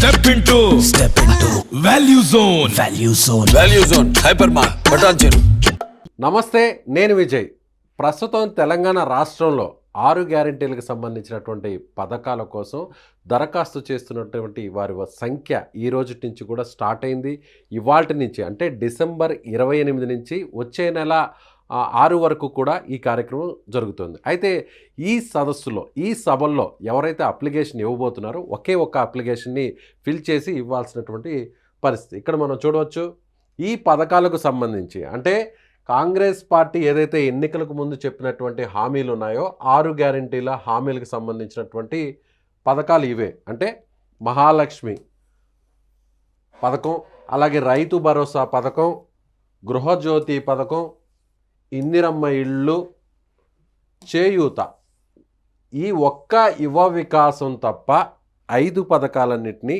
Step into Value Zone. Value zone hyper mart Patancheru. నమస్తే, నేను విజయ్. ప్రస్తుతం తెలంగాణ రాష్ట్రంలో 6 గ్యారెంటీలకు సంబంధించినటువంటి పథకాల కోసం దరఖాస్తు చేస్తున్నటువంటి వారి సంఖ్య ఈ రోజు నుంచి కూడా స్టార్ట్ అయింది. ఇవాల్టి నుంచి అంటే డిసెంబర్ 28 నుంచి వచ్చే నెల 6 వరకు కూడా ఈ కార్యక్రమం జరుగుతుంది. అయితే ఈ సదస్సులో, ఈ సభల్లో ఎవరైతే అప్లికేషన్ ఇవ్వబోతున్నారో ఒకే ఒక్క అప్లికేషన్ని ఫిల్ చేసి ఇవ్వాల్సినటువంటి పరిస్థితి ఇక్కడ మనం చూడవచ్చు. ఈ పథకాలకు సంబంధించి అంటే కాంగ్రెస్ పార్టీ ఏదైతే ఎన్నికలకు ముందు చెప్పినటువంటి హామీలు ఉన్నాయో 6 గ్యారెంటీల హామీలకు సంబంధించినటువంటి పథకాలు ఇవే. అంటే మహాలక్ష్మి పథకం, అలాగే రైతు భరోసా పథకం, గృహజ్యోతి పథకం, ఇందిరమ్మ ఇళ్ళు, చేయూత. ఈ ఒక్క యువ వికాసం తప్ప 5 పథకాలన్నింటినీ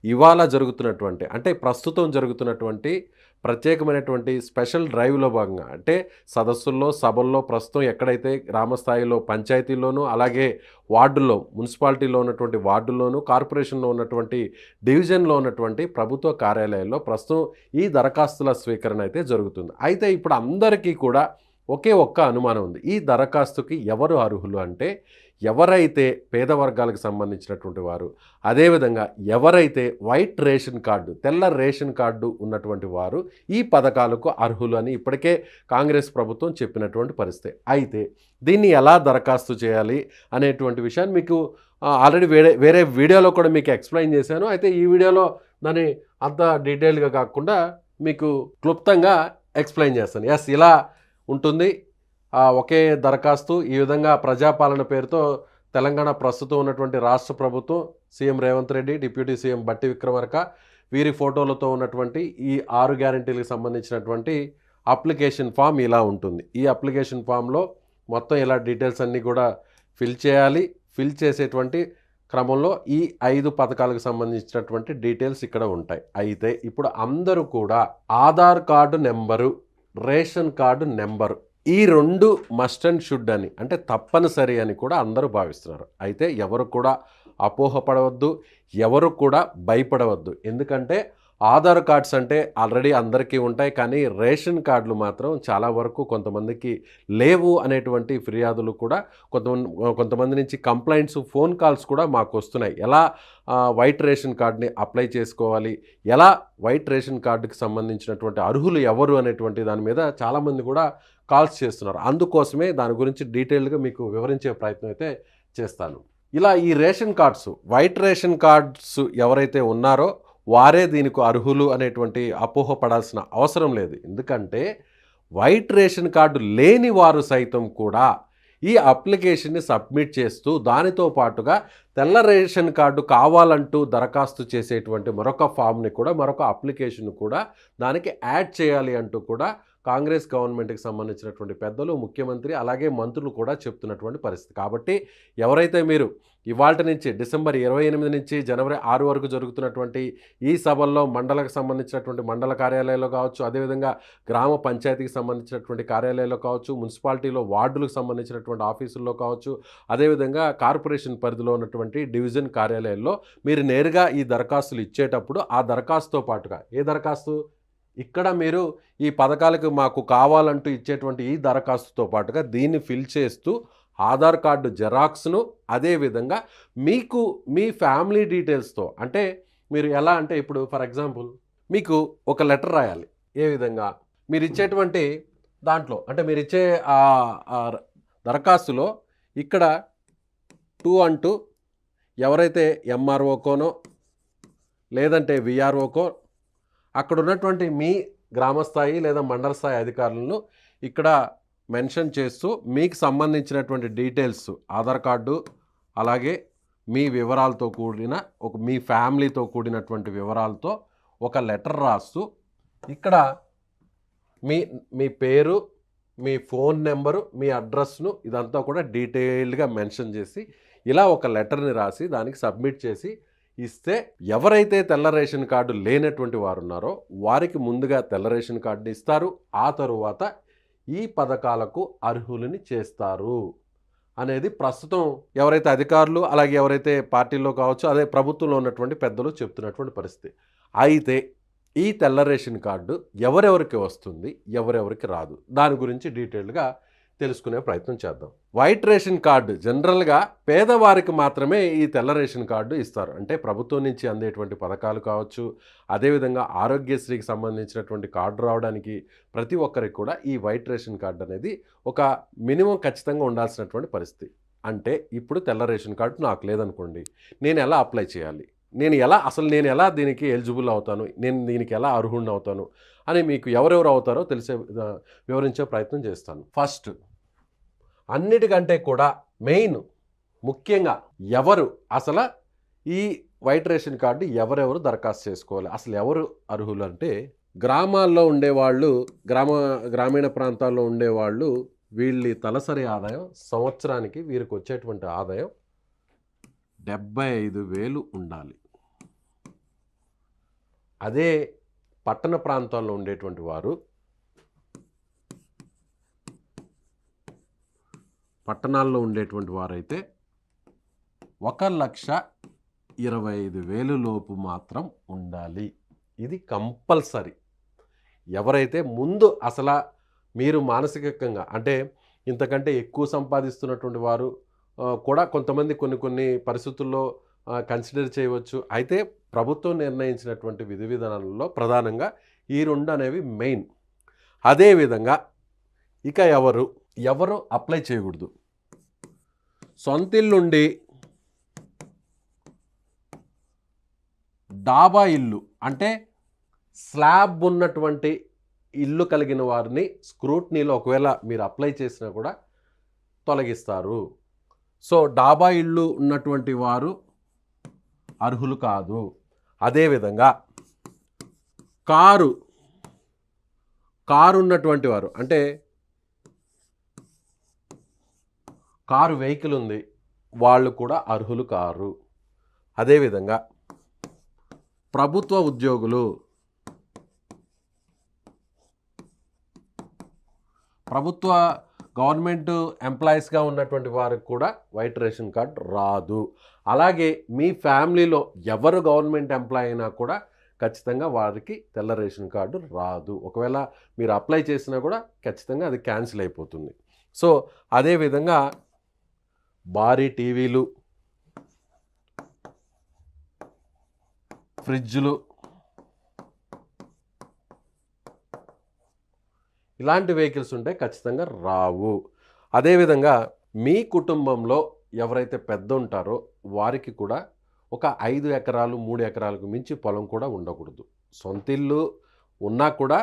ఇవాళ జరుగుతున్నటువంటి అంటే ప్రస్తుతం జరుగుతున్నటువంటి ప్రత్యేకమైనటువంటి స్పెషల్ డ్రైవ్లో భాగంగా అంటే సదస్సుల్లో, సభల్లో ప్రస్తుతం ఎక్కడైతే గ్రామస్థాయిలో పంచాయతీల్లోనూ, అలాగే వార్డుల్లో, మున్సిపాలిటీలో ఉన్నటువంటి వార్డుల్లోనూ, కార్పొరేషన్లో ఉన్నటువంటి డివిజన్లో ఉన్నటువంటి ప్రభుత్వ కార్యాలయాల్లో ప్రస్తుతం ఈ దరఖాస్తుల స్వీకరణ అయితే జరుగుతుంది. అయితే ఇప్పుడు అందరికీ కూడా ఒకే ఒక్క అనుమానం ఉంది. ఈ దరఖాస్తుకి ఎవరు అర్హులు అంటే ఎవరైతే పేద వర్గాలకు సంబంధించినటువంటి వారు, అదేవిధంగా ఎవరైతే వైట్ రేషన్ కార్డు, తెల్ల రేషన్ కార్డు ఉన్నటువంటి వారు ఈ పథకాలకు అర్హులు అని ఇప్పటికే కాంగ్రెస్ ప్రభుత్వం చెప్పినటువంటి పరిస్థితి. అయితే దీన్ని ఎలా దరఖాస్తు చేయాలి అనేటువంటి విషయాన్ని మీకు ఆల్రెడీ వేరే వీడియోలో కూడా మీకు ఎక్స్ప్లెయిన్ చేశాను. అయితే ఈ వీడియోలో దాన్ని అంత డీటెయిల్గా కాకుండా మీకు క్లుప్తంగా ఎక్స్ప్లెయిన్ చేస్తాను. ఇలా ఉంటుంది ఒకే దరఖాస్తు. ఈ విధంగా ప్రజాపాలన పేరుతో తెలంగాణ ప్రస్తుతం ఉన్నటువంటి రాష్ట్ర ప్రభుత్వం, CM Revanth Reddy, deputy CM బట్టి విక్రమార్క వీరి ఫోటోలతో ఉన్నటువంటి ఈ 6 గ్యారెంటీలకు సంబంధించినటువంటి అప్లికేషన్ ఫామ్ ఇలా ఉంటుంది. ఈ అప్లికేషన్ ఫామ్లో మొత్తం ఇలా డీటెయిల్స్ అన్నీ కూడా ఫిల్ చేయాలి. ఫిల్ చేసేటువంటి క్రమంలో ఈ 5 పథకాలకు సంబంధించినటువంటి డీటెయిల్స్ ఇక్కడ ఉంటాయి. అయితే ఇప్పుడు అందరూ కూడా Aadhaar card number, ration card number, ఈ 2 మస్ట్ అండ్ షుడ్ అని అంటే తప్పనిసరి అని కూడా అందరూ భావిస్తున్నారు. అయితే ఎవరు కూడా అపోహపడవద్దు, ఎవరు కూడా భయపడవద్దు. ఎందుకంటే ఆధార్ కార్డ్స్ అంటే ఆల్రెడీ అందరికీ ఉంటాయి, కానీ రేషన్ కార్డులు మాత్రం చాలా వరకు కొంతమందికి లేవు అనేటువంటి ఫిర్యాదులు కూడా కొంతమంది నుంచి కంప్లైంట్స్, ఫోన్ కాల్స్ కూడా మాకు వస్తున్నాయి. ఎలా వైట్ రేషన్ కార్డుని అప్లై చేసుకోవాలి, ఎలా వైట్ రేషన్ కార్డుకి సంబంధించినటువంటి అర్హులు ఎవరు అనేటువంటి దాని మీద చాలామంది కూడా కాల్స్ చేస్తున్నారు. అందుకోసమే దాని గురించి డీటెయిల్గా మీకు వివరించే ప్రయత్నం అయితే చేస్తాను. ఇలా ఈ ration cards, white ration cards ఎవరైతే ఉన్నారో వారే దీనికి అర్హులు అనేటువంటి అపోహపడాల్సిన అవసరం లేదు. ఎందుకంటే వైట్ రేషన్ కార్డు లేని వారు సైతం కూడా ఈ అప్లికేషన్ని సబ్మిట్ చేస్తూ దానితో పాటుగా తెల్ల రేషన్ కార్డు కావాలంటూ దరఖాస్తు చేసేటువంటి మరొక ఫామ్ని కూడా, మరొక అప్లికేషన్ కూడా దానికి యాడ్ చేయాలి అంటూ కూడా కాంగ్రెస్ గవర్నమెంట్కి సంబంధించినటువంటి పెద్దలు, ముఖ్యమంత్రి, అలాగే మంత్రులు కూడా చెప్తున్నటువంటి పరిస్థితి. కాబట్టి ఎవరైతే మీరు ఇవాళ నుంచి డిసెంబర్ 28 నుంచి జనవరి 6 వరకు జరుగుతున్నటువంటి ఈ సభల్లో మండలకు సంబంధించినటువంటి మండల కార్యాలయాల్లో కావచ్చు, అదేవిధంగా గ్రామ పంచాయతీకి సంబంధించినటువంటి కార్యాలయాల్లో కావచ్చు, మున్సిపాలిటీలో వార్డులకు సంబంధించినటువంటి ఆఫీసుల్లో కావచ్చు, అదేవిధంగా కార్పొరేషన్ పరిధిలో ఉన్నటువంటి డివిజన్ కార్యాలయాల్లో మీరు నేరుగా ఈ దరఖాస్తులు ఇచ్చేటప్పుడు ఆ దరఖాస్తుతో పాటుగా ఏ దరఖాస్తు ఇక్కడ మీరు ఈ పథకాలకు మాకు కావాలంటూ ఇచ్చేటువంటి ఈ దరఖాస్తుతో పాటుగా దీన్ని ఫిల్ చేస్తూ ఆధార్ కార్డు జెరాక్స్ను, అదేవిధంగా మీకు మీ ఫ్యామిలీ డీటెయిల్స్తో, అంటే మీరు ఎలా అంటే ఇప్పుడు ఫర్ ఎగ్జాంపుల్ మీకు ఒక లెటర్ రాయాలి. ఏ విధంగా మీరు ఇచ్చేటువంటి దాంట్లో అంటే మీరు ఇచ్చే దరఖాస్తులో ఇక్కడ 2 అంటూ ఎవరైతే ఎంఆర్ఓకోనో లేదంటే విఆర్ఓకో అక్కడ ఉన్నటువంటి మీ గ్రామస్థాయి లేదా మండల స్థాయి అధికారులను ఇక్కడ మెన్షన్ చేస్తూ మీకు సంబంధించినటువంటి డీటెయిల్స్, ఆధార్ కార్డు, అలాగే మీ వివరాలతో కూడిన మీ ఫ్యామిలీతో కూడినటువంటి వివరాలతో ఒక లెటర్ రాస్తూ ఇక్కడ మీ పేరు, మీ ఫోన్ నెంబరు, మీ అడ్రస్ను ఇదంతా కూడా డీటెయిల్డ్గా మెన్షన్ చేసి ఇలా ఒక లెటర్ని రాసి దానికి సబ్మిట్ చేసి ఇస్తే ఎవరైతే తెల్ల రేషన్ కార్డు లేనటువంటి వారు ఉన్నారో వారికి ముందుగా తెల్ల రేషన్ కార్డు ఇస్తారు. ఆ తరువాత ఈ పథకాలకు అర్హులని చేస్తారు. అనేది ప్రస్తుతం ఎవరైతే అధికారులు అలాగే ఎవరైతే పార్టీల్లో కావచ్చు అదే ప్రభుత్వంలో ఉన్నటువంటి పెద్దలు చెప్తున్నటువంటి పరిస్థితి. అయితే ఈ తెల్ల రేషన్ కార్డు ఎవరెవరికి వస్తుంది, ఎవరెవరికి రాదు, దాని గురించి డీటెయిల్డ్గా తెలుసుకునే ప్రయత్నం చేద్దాం. వైట్ రేషన్ కార్డు జనరల్గా పేదవారికి మాత్రమే ఈ తెల్ల రేషన్ కార్డు ఇస్తారు. అంటే ప్రభుత్వం నుంచి అందేటువంటి పథకాలు కావచ్చు, అదేవిధంగా ఆరోగ్యశ్రీకి సంబంధించినటువంటి కార్డు రావడానికి ప్రతి ఒక్కరికి కూడా ఈ వైట్ రేషన్ కార్డు అనేది ఒక మినిమం ఖచ్చితంగా ఉండాల్సినటువంటి పరిస్థితి. అంటే ఇప్పుడు తెల్ల రేషన్ కార్డు నాకు లేదనుకోండి, నేను ఎలా అప్లై చేయాలి, నేను ఎలా దీనికి ఎలిజిబుల్ అవుతాను, నేను దీనికి ఎలా అర్హుడిని అవుతాను అని మీకు ఎవరెవరు అవుతారో వివరించే ప్రయత్నం చేస్తాను. ఫస్ట్ అన్నిటికంటే కూడా మెయిన్ ముఖ్యంగా అసలు ఈ వైట్ రేషన్ కార్డు ఎవరెవరు దరఖాస్తు చేసుకోవాలి, అసలు ఎవరు అర్హులు అంటే గ్రామాల్లో ఉండేవాళ్ళు, గ్రామీణ ప్రాంతాల్లో ఉండేవాళ్ళు వీళ్ళ తలసరి ఆదాయం సంవత్సరానికి వీరికి వచ్చేటువంటి ఆదాయం 75,000 ఉండాలి. అదే పట్టణ ప్రాంతాల్లో ఉండేటువంటి వారు పట్టణాల్లో ఉండేటువంటి వారైతే 1,25,000 లోపు మాత్రం ఉండాలి. ఇది కంపల్సరీ. ఎవరైతే ముందు అసలు మీరు మానసికంగా అంటే ఇంతకంటే ఎక్కువ సంపాదిస్తున్నటువంటి వారు కూడా కొంతమంది కొన్ని పరిస్థితుల్లో కన్సిడర్ చేయవచ్చు. అయితే ప్రభుత్వం నిర్ణయించినటువంటి విధి విధానాలలో ప్రధానంగా ఈ రెండు అనేవి మెయిన్. అదేవిధంగా ఇక ఎవరు అప్లై చేయకూడదు, సొంతిల్లుండి డాబా ఇల్లు అంటే స్లాబ్ ఉన్నటువంటి ఇల్లు కలిగిన వారిని స్క్రూట్నీలో ఒకవేళ మీరు అప్లై చేసినా కూడా తొలగిస్తారు. సో డాబా ఇల్లు ఉన్నటువంటి వారు అర్హులు కాదు. అదేవిధంగా కారు ఉన్నటువంటి వారు అంటే కారు వెహికల్ ఉంది, వాళ్ళు కూడా అర్హులు కారు. అదేవిధంగా ప్రభుత్వ ఉద్యోగులు, గవర్నమెంట్ ఎంప్లాయీస్గా ఉన్నటువంటి వారికి కూడా వైట్ రేషన్ కార్డ్ రాదు. అలాగే మీ ఫ్యామిలీలో ఎవరు గవర్నమెంట్ ఎంప్లాయీ అయినా కూడా ఖచ్చితంగా వారికి తెల్ల రేషన్ కార్డు రాదు. ఒకవేళ మీరు అప్లై చేసినా కూడా ఖచ్చితంగా అది క్యాన్సిల్ అయిపోతుంది. సో అదేవిధంగా భారీ టీవీలు, ఫ్రిడ్జ్లు ఇలాంటి వెహికల్స్ ఉంటే ఖచ్చితంగా రావు. అదేవిధంగా మీ కుటుంబంలో ఎవరైతే పెద్ద ఉంటారో వారికి కూడా ఒక 5 ఎకరాలు 3 ఎకరాలకు మించి పొలం కూడా ఉండకూడదు. సొంతిల్లు ఉన్నా కూడా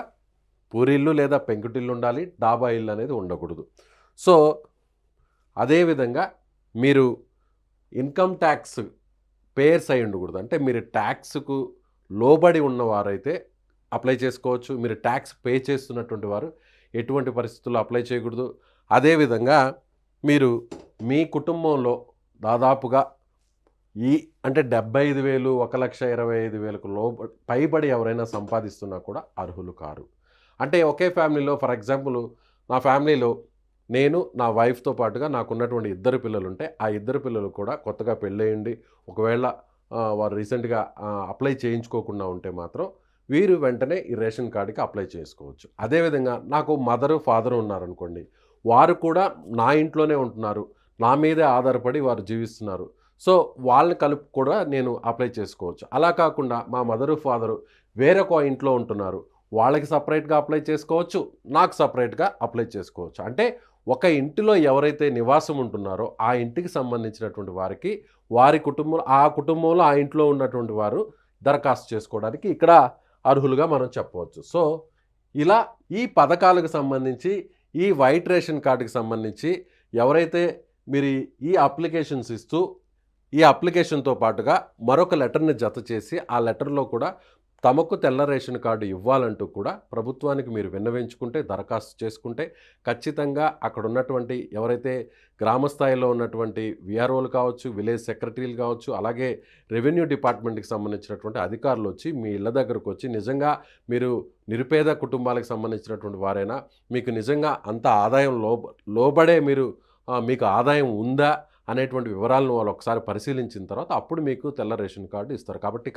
పూరిల్లు లేదా పెంకుటిల్లు ఉండాలి, డాబా ఇల్లు అనేది ఉండకూడదు. సో అదేవిధంగా మీరు ఇన్కమ్ ట్యాక్స్ పేయర్స్ అయి ఉండకూడదు. అంటే మీరు ట్యాక్స్కు లోబడి ఉన్నవారైతే అప్లై చేసుకోవచ్చు. మీరు ట్యాక్స్ పే చేస్తున్నటువంటి వారు ఎటువంటి పరిస్థితుల్లో అప్లై చేయకూడదు. అదేవిధంగా మీరు మీ కుటుంబంలో దాదాపుగా అంటే 75,000 1,25,000 పైబడి ఎవరైనా సంపాదిస్తున్నా కూడా అర్హులు కారు. అంటే ఒకే ఫ్యామిలీలో ఫర్ ఎగ్జాంపుల్ నా ఫ్యామిలీలో నేను నా వైఫ్తో పాటుగా నాకున్నటువంటి 2 పిల్లలు ఉంటే ఆ 2 పిల్లలు కూడా కొత్తగా పెళ్ళేయండి ఒకవేళ వారు రీసెంట్గా అప్లై చేయించుకోకుండా ఉంటే మాత్రం వీరు వెంటనే ఈ రేషన్ కార్డుకి అప్లై చేసుకోవచ్చు. అదేవిధంగా నాకు మదరు ఫాదరు ఉన్నారనుకోండి, వారు కూడా నా ఇంట్లోనే ఉంటున్నారు, నా మీదే ఆధారపడి వారు జీవిస్తున్నారు. సో వాళ్ళని కలిపి కూడా నేను అప్లై చేసుకోవచ్చు. అలా కాకుండా మా మదరు ఫాదరు వేరొక ఇంట్లో ఉంటున్నారు, వాళ్ళకి సపరేట్గా అప్లై చేసుకోవచ్చు, నాకు సపరేట్గా అప్లై చేసుకోవచ్చు. అంటే ఒక ఇంటిలో ఎవరైతే నివాసం ఉంటున్నారో ఆ ఇంటికి సంబంధించినటువంటి వారికి వారి కుటుంబంలో ఆ ఇంట్లో ఉన్నటువంటి వారు దరఖాస్తు చేసుకోవడానికి ఇక్కడ అర్హులుగా మనం చెప్పవచ్చు. సో ఇలా ఈ పథకాలకు సంబంధించి ఈ వైట్ రేషన్ కార్డుకి సంబంధించి ఎవరైతే మీరు ఈ అప్లికేషన్స్ ఇస్తూ ఈ అప్లికేషన్తో పాటుగా మరొక లెటర్ని జత చేసి ఆ లెటర్లో కూడా తమకు తెల్ల రేషన్ కార్డు ఇవ్వాలంటూ కూడా ప్రభుత్వానికి మీరు విన్నవించుకుంటే దరఖాస్తు చేసుకుంటే ఖచ్చితంగా అక్కడ ఉన్నటువంటి ఎవరైతే గ్రామ స్థాయిలో ఉన్నటువంటి విఆర్ఓలు కావచ్చు, విలేజ్ సెక్రటరీలు కావచ్చు, అలాగే రెవెన్యూ డిపార్ట్మెంట్కి సంబంధించినటువంటి అధికారులు వచ్చి మీ ఇళ్ళ దగ్గరకు వచ్చి నిజంగా మీరు నిరుపేద కుటుంబాలకు సంబంధించినటువంటి వారైనా మీకు నిజంగా అంత ఆదాయం లోబడే మీరు మీకు ఆదాయం ఉందా అనేటువంటి వివరాలను వాళ్ళు ఒకసారి పరిశీలించిన తర్వాత అప్పుడు మీకు తెల్ల రేషన్ కార్డు ఇస్తారు. కాబట్టి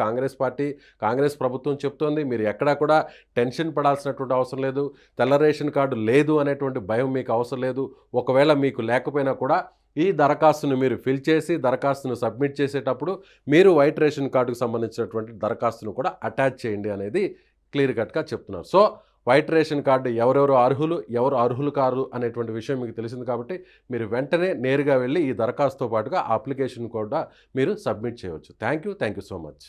కాంగ్రెస్ ప్రభుత్వం చెప్తోంది మీరు ఎక్కడా కూడా టెన్షన్ పడాల్సినటువంటి అవసరం లేదు, తెల్ల రేషన్ కార్డు లేదు అనేటువంటి భయం మీకు అవసరం లేదు. ఒకవేళ మీకు లేకపోయినా కూడా ఈ దరఖాస్తును మీరు ఫిల్ చేసి దరఖాస్తును సబ్మిట్ చేసేటప్పుడు మీరు వైట్ రేషన్ కార్డుకు సంబంధించినటువంటి దరఖాస్తును కూడా అటాచ్ చేయండి అనేది క్లియర్ కట్గా చెప్తున్నారు. సో వైట్ రేషన్ కార్డు ఎవరెవరు అర్హులు, ఎవరు అర్హులు కారు అనేటువంటి విషయం మీకు తెలిసింది. కాబట్టి మీరు వెంటనే నేరుగా వెళ్ళి ఈ దరఖాస్తుతో పాటుగా అప్లికేషన్ కూడా మీరు సబ్మిట్ చేయవచ్చు. Thank you so much.